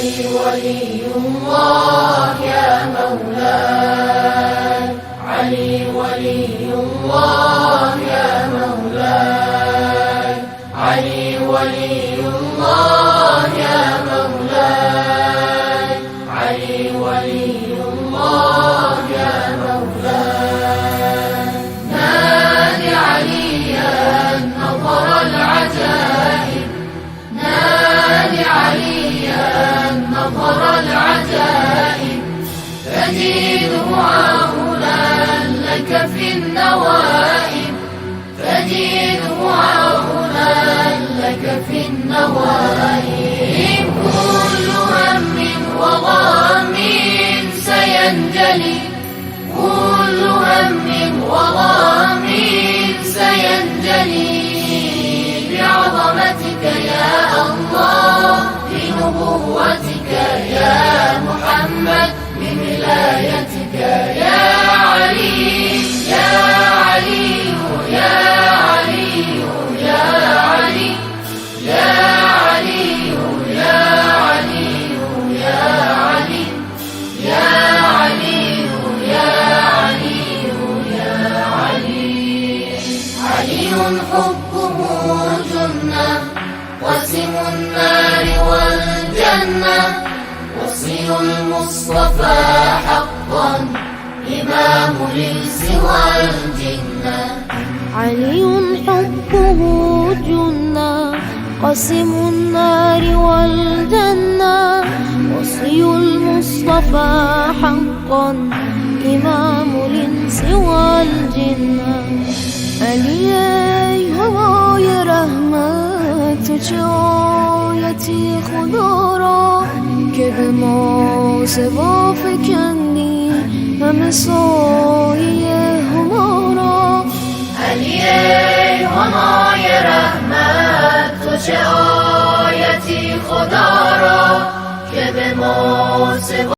علي ولي الله يا مولاي، علي ولي الله يا مولاي، علي ولي الله يا مولاي، علي ولي الله يا مولاي. نادي عليا نظر العجائب، نادي عليا نظر العجائب، تجده عاهلا لك في النوائب، تجده عاهلا لك في النوائب. كل هم وغم سينجلي، كل هم وغم سينجلي بعظمتك يا الله، بنبوتك يا محمد، بولايتك يا علي، يا علي يا علي يا علي، يا علي يا علي يا علي، يا علي يا علي يا علي. علي حبه جنة، وسم النار والجنة، وصي المصطفى حقا، إمام الإنس والجنة. علي حبه جنة، قاسم النار والجنة، وصي المصطفى حقا، إمام الإنس والجنة. علی ای هوای رحمت، تو چه آیتی خدا را که به ما سوا فکندی همه سایه هما را. علی ای همای رحمت، تو چه آیتی خدا را که به ما سوا